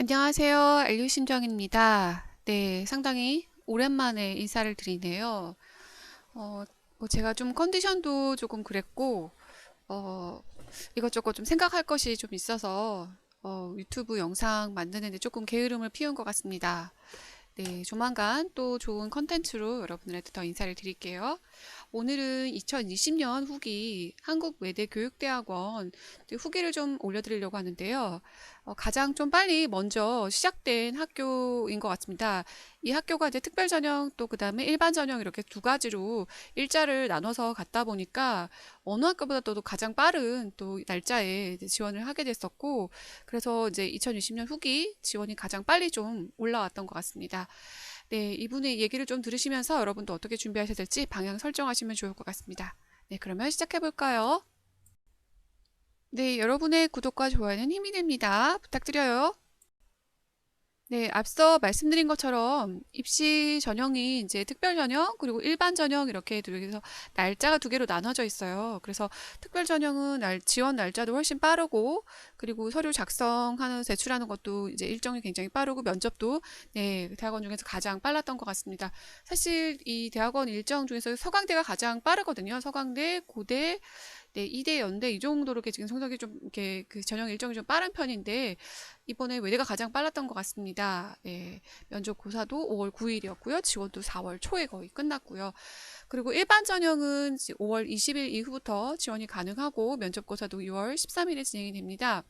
안녕하세요. 알류심정입니다. 네, 상당히 오랜만에 인사를 드리네요. 어, 제가 좀 컨디션도 조금 그랬고, 어, 이것저것 좀 생각할 것이 좀 있어서, 유튜브 영상 만드는데 조금 게으름을 피운 것 같습니다. 네, 조만간 또 좋은 컨텐츠로 여러분들한테 더 인사를 드릴게요. 오늘은 2020년 후기 한국외대교육대학원 후기를 좀 올려드리려고 하는데요. 가장 좀 빨리 먼저 시작된 학교인 것 같습니다. 이 학교가 이제 특별 전형 또 그다음에 일반 전형 이렇게 두 가지로 일자를 나눠서 갔다 보니까 어느 학교보다도 가장 빠른 또 날짜에 이제 지원을 하게 됐었고, 그래서 이제 2020년 후기 지원이 가장 빨리 좀 올라왔던 것 같습니다. 네, 이분의 얘기를 좀 들으시면서 여러분도 어떻게 준비하셔야 될지 방향 설정하시면 좋을 것 같습니다. 네, 그러면 시작해 볼까요? 네, 여러분의 구독과 좋아요는 힘이 됩니다. 부탁드려요. 네, 앞서 말씀드린 것처럼 입시 전형이 이제 특별 전형 그리고 일반 전형 이렇게 그래서 날짜가 두 개로 나눠져 있어요. 그래서 특별 전형은 지원 날짜도 훨씬 빠르고, 그리고 서류 작성하는 제출하는 것도 이제 일정이 굉장히 빠르고, 면접도 네, 대학원 중에서 가장 빨랐던 것 같습니다. 사실 이 대학원 일정 중에서 서강대가 가장 빠르거든요. 서강대, 고대, 네, 이대, 연대 이 정도로 이렇게 지금 성적이 좀 이렇게 그 전형 일정이 좀 빠른 편인데, 이번에 외대가 가장 빨랐던 것 같습니다. 네, 면접 고사도 5월 9일이었고요. 지원도 4월 초에 거의 끝났고요. 그리고 일반 전형은 5월 20일 이후부터 지원이 가능하고, 면접 고사도 6월 13일에 진행이 됩니다.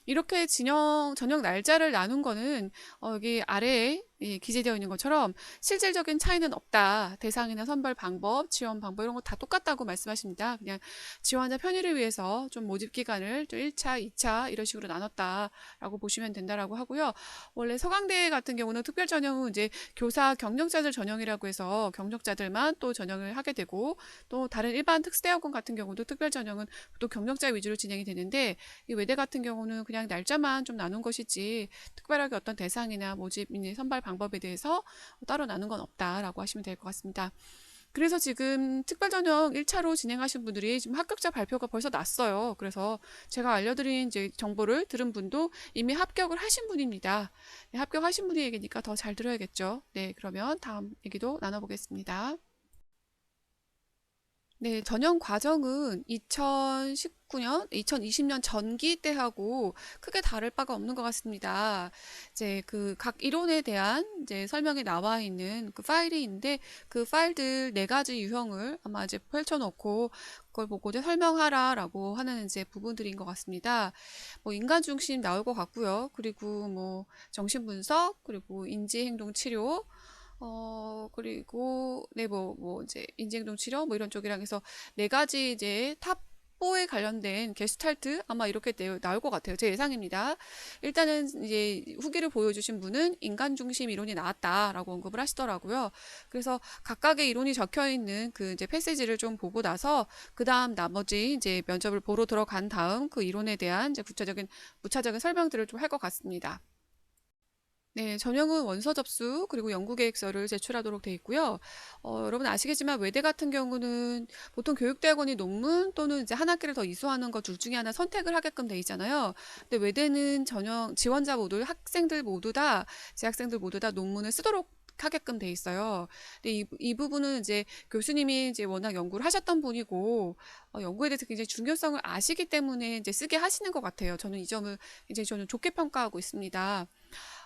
이렇게 전형 날짜를 나눈 거는 여기 아래에 기재되어 있는 것처럼 실질적인 차이는 없다. 대상이나 선발 방법, 지원 방법 이런 거 다 똑같다고 말씀하십니다. 그냥 지원자 편의를 위해서 좀 모집 기간을 좀 1차, 2차 이런 식으로 나눴다라고 보시면 된다라고 하고요. 원래 서강대 같은 경우는 특별 전형은 이제 교사 경력자들 전형이라고 해서 경력자들만 또 전형을 하게 되고, 또 다른 일반 특수대학원 같은 경우도 특별 전형은 또 경력자 위주로 진행이 되는데, 이 외대 같은 경우는 그냥 날짜만 좀 나눈 것이지 특별하게 어떤 대상이나 모집, 선발 방법에 대해서 따로 나눈 건 없다라고 하시면 될 것 같습니다. 그래서 지금 특별전형 1차로 진행하신 분들이 지금 합격자 발표가 벌써 났어요. 그래서 제가 알려드린 이제 정보를 들은 분도 이미 합격을 하신 분입니다. 네, 합격하신 분의 얘기니까 더 잘 들어야겠죠. 네, 그러면 다음 얘기도 나눠보겠습니다. 네, 전형 과정은 2019년, 2020년 전기 때하고 크게 다를 바가 없는 것 같습니다. 이제 그 각 이론에 대한 이제 설명이 나와 있는 그 파일이 있는데, 그 파일들 네 가지 유형을 아마 이제 펼쳐놓고 그걸 보고 이제 설명하라라고 하는 이제 부분들인 것 같습니다. 뭐 인간 중심 나올 것 같고요. 그리고 뭐 정신 분석, 그리고 인지 행동 치료, 그리고, 네, 이제, 인지행동 치료, 뭐 이런 쪽이랑 해서 네 가지 이제 탑4에 관련된 게스탈트 아마 이렇게 나올 것 같아요. 제 예상입니다. 일단은 이제 후기를 보여주신 분은 인간 중심 이론이 나왔다라고 언급을 하시더라고요. 그래서 각각의 이론이 적혀 있는 그 이제 패시지를 좀 보고 나서, 그 다음 나머지 이제 면접을 보러 들어간 다음 그 이론에 대한 이제 구체적인, 무차적인 설명들을 좀 할 것 같습니다. 네, 전형은 원서 접수 그리고 연구 계획서를 제출하도록 되어 있고요. 여러분 아시겠지만 외대 같은 경우는 보통 교육대학원이 논문 또는 이제 한 학기를 더 이수하는 것 둘 중에 하나 선택을 하게끔 돼 있잖아요. 근데 외대는 전형 지원자 모두, 학생들 모두 다, 재학생들 모두 다 논문을 쓰도록 하게끔 돼 있어요. 근데 이 부분은 이제 교수님이 이제 워낙 연구를 하셨던 분이고, 연구에 대해서 굉장히 중요성을 아시기 때문에 이제 쓰게 하시는 것 같아요. 저는 이 점을 굉장히 저는 좋게 평가하고 있습니다.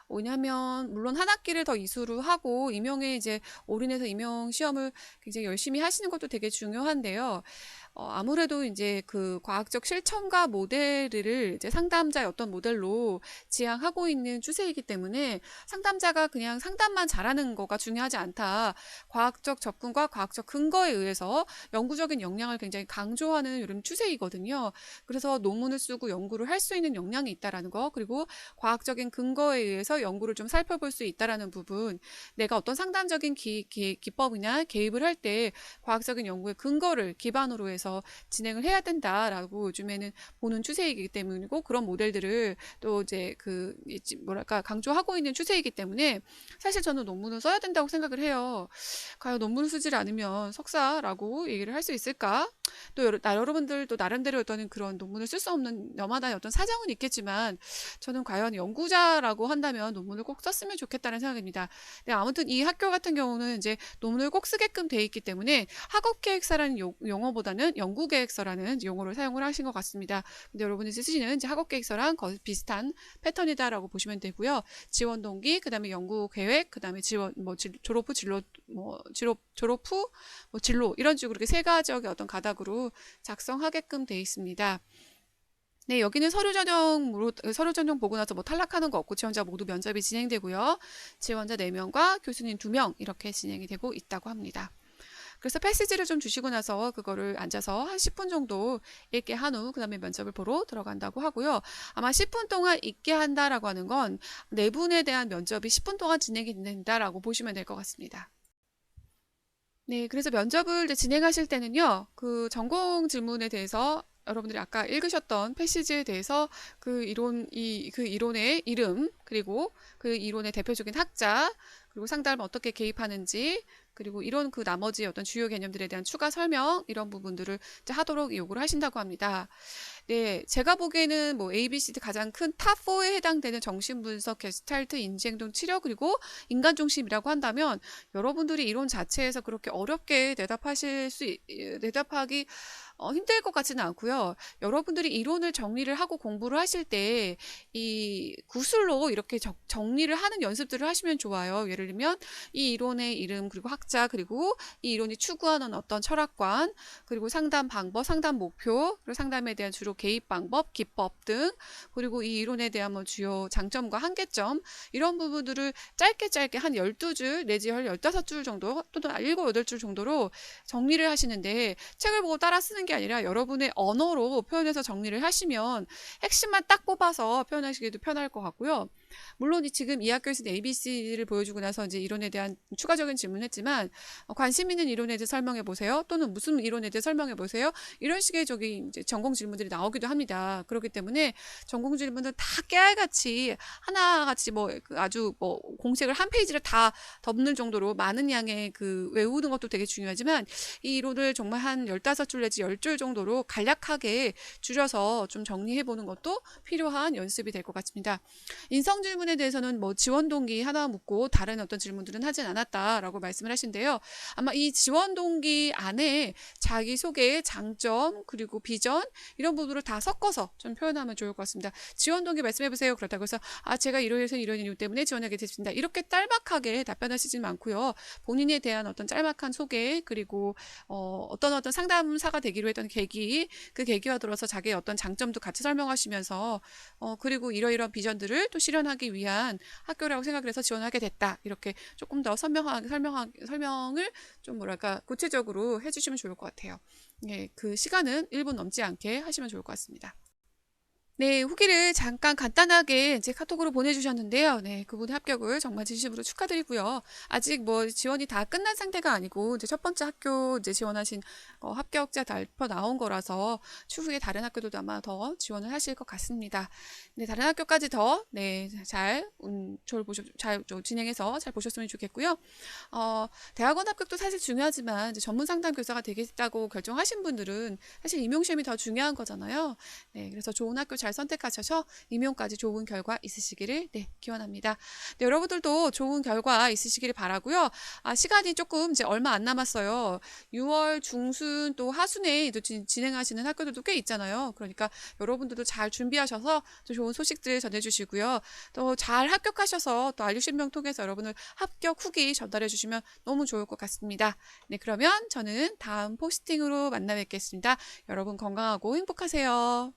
왜냐하면 물론 한 학기를 더 이수를 하고 임용에 이제 올인해서 임용 시험을 굉장히 열심히 하시는 것도 되게 중요한데요. 아무래도 이제 그 과학적 실천과 모델을 이제 상담자의 어떤 모델로 지향하고 있는 추세이기 때문에, 상담자가 그냥 상담만 잘하는 거가 중요하지 않다. 과학적 접근과 과학적 근거에 의해서 연구적인 역량을 굉장히 강조하는 이런 추세이거든요. 그래서 논문을 쓰고 연구를 할 수 있는 역량이 있다라는 거, 그리고 과학적인 근거에 의해서 연구를 좀 살펴볼 수 있다라는 부분, 내가 어떤 상담적인 기법이나 개입을 할 때 과학적인 연구의 근거를 기반으로 해서 대해서 진행을 해야 된다라고 요즘에는 보는 추세이기 때문이고, 그런 모델들을 또 이제 뭐랄까 강조하고 있는 추세이기 때문에 사실 저는 논문을 써야 된다고 생각을 해요. 과연 논문을 쓰질 않으면 석사라고 얘기를 할 수 있을까? 또 여러분들도 나름대로 어떤 그런 논문을 쓸 수 없는 너마다의 어떤 사정은 있겠지만, 저는 과연 연구자라고 한다면 논문을 꼭 썼으면 좋겠다는 생각입니다. 네, 아무튼 이 학교 같은 경우는 이제 논문을 꼭 쓰게끔 돼 있기 때문에 학업계획서라는 용어보다는 연구계획서라는 용어를 사용을 하신 것 같습니다. 근데 여러분이 쓰시는 이제 학업계획서랑 거의 비슷한 패턴이다라고 보시면 되고요. 지원 동기, 그 다음에 연구 계획, 그 다음에 지원, 졸업 후 진로, 졸업 후 진로, 이런 식으로 이렇게 세 가지의 어떤 가닥으로 작성하게끔 돼 있습니다. 네, 여기는 서류 전형 보고 나서 뭐 탈락하는 거 없고 지원자 모두 면접이 진행되고요. 지원자 4명과 교수님 2명 이렇게 진행이 되고 있다고 합니다. 그래서 패시지를 좀 주시고 나서 그거를 앉아서 한 10분 정도 읽게 한 후 그 다음에 면접을 보러 들어간다고 하고요. 아마 10분 동안 읽게 한다라고 하는 건 4분에 대한 면접이 10분 동안 진행이 된다라고 보시면 될 것 같습니다. 네, 그래서 면접을 이제 진행하실 때는요, 그 전공 질문에 대해서 여러분들이 아까 읽으셨던 패시지에 대해서 그 이론의 이름, 그리고 그 이론의 대표적인 학자, 그리고 상담을 어떻게 개입하는지, 그리고 이런 그 나머지 어떤 주요 개념들에 대한 추가 설명, 이런 부분들을 이제 하도록 요구를 하신다고 합니다. 네, 제가 보기에는 뭐 ABCD 가장 큰 탑4에 해당되는 정신분석, 게스탈트, 인지행동 치료, 그리고 인간중심이라고 한다면, 여러분들이 이론 자체에서 그렇게 어렵게 대답하기 힘들 것 같지는 않고요. 여러분들이 이론을 정리를 하고 공부를 하실 때 이 구술로 이렇게 정리를 하는 연습들을 하시면 좋아요. 예를 들면 이 이론의 이름, 그리고 학자, 그리고 이 이론이 추구하는 어떤 철학관, 그리고 상담 방법, 상담 목표, 그리고 상담에 대한 주로 개입 방법, 기법 등, 그리고 이 이론에 대한 뭐 주요 장점과 한계점, 이런 부분들을 짧게 한 12줄 내지 15줄 정도, 또는 7, 8줄 정도로 정리를 하시는데, 책을 보고 따라 쓰는 게 아니라 여러분의 언어로 표현해서 정리를 하시면 핵심만 딱 뽑아서 표현하시기도 편할 것 같고요. 물론 지금 이 학교에서는 ABC를 보여주고 나서 이제 이론에 대한 추가적인 질문을 했지만, 관심 있는 이론에 대해 설명해 보세요. 또는 무슨 이론에 대해 설명해 보세요. 이런 식의 이제 전공 질문들이 나오기도 합니다. 그렇기 때문에 전공 질문은 다 깨알같이 하나같이 아주 공책을 한 페이지를 다 덮는 정도로 많은 양의 외우는 것도 되게 중요하지만, 이 이론을 정말 한 15줄 내지 10줄 정도로 간략하게 줄여서 좀 정리해 보는 것도 필요한 연습이 될 것 같습니다. 인성 질문에 대해서는 뭐 지원 동기 하나 묻고 다른 어떤 질문들은 하진 않았다라고 말씀을 하신데요. 아마 이 지원 동기 안에 자기소개, 장점, 그리고 비전, 이런 부분을 다 섞어서 좀 표현하면 좋을 것 같습니다. 지원 동기 말씀해 보세요. 그렇다고 해서 제가 이런 이유 때문에 지원하게 됐습니다. 이렇게 딸막하게 답변하시진 않고요. 본인에 대한 어떤 짤막한 소개, 그리고 어떤 상담사가 되기로 했던 계기, 그 계기와 들어서 자기의 어떤 장점도 같이 설명하시면서 그리고 이러이러한 비전들을 또 실현하기 위한 학교라고 생각을 해서 지원하게 됐다. 이렇게 조금 더 설명을 좀 구체적으로 해주시면 좋을 것 같아요. 예, 그 시간은 1분 넘지 않게 하시면 좋을 것 같습니다. 네, 후기를 잠깐 간단하게 이제 카톡으로 보내주셨는데요. 네, 그분의 합격을 정말 진심으로 축하드리고요. 아직 뭐 지원이 다 끝난 상태가 아니고 이제 첫 번째 학교 이제 지원하신 합격자 발표 나온 거라서 추후에 다른 학교들도 아마 더 지원을 하실 것 같습니다. 네, 다른 학교까지 더 네, 잘 진행해서 잘 보셨으면 좋겠고요. 대학원 합격도 사실 중요하지만 이제 전문 상담 교사가 되겠다고 결정하신 분들은 사실 임용시험이 더 중요한 거잖아요. 네, 그래서 좋은 학교 잘 선택하셔서 임용까지 좋은 결과 있으시기를 기원합니다. 네, 여러분들도 좋은 결과 있으시기를 바라고요. 시간이 조금 이제 얼마 안 남았어요. 6월 중순 또 하순에 또 진행하시는 학교들도 꽤 있잖아요. 그러니까 여러분들도 잘 준비하셔서 또 좋은 소식들 전해주시고요. 또 잘 합격하셔서 또 알류신명 통해서 여러분을 합격 후기 전달해 주시면 너무 좋을 것 같습니다. 네, 그러면 저는 다음 포스팅으로 만나 뵙겠습니다. 여러분 건강하고 행복하세요.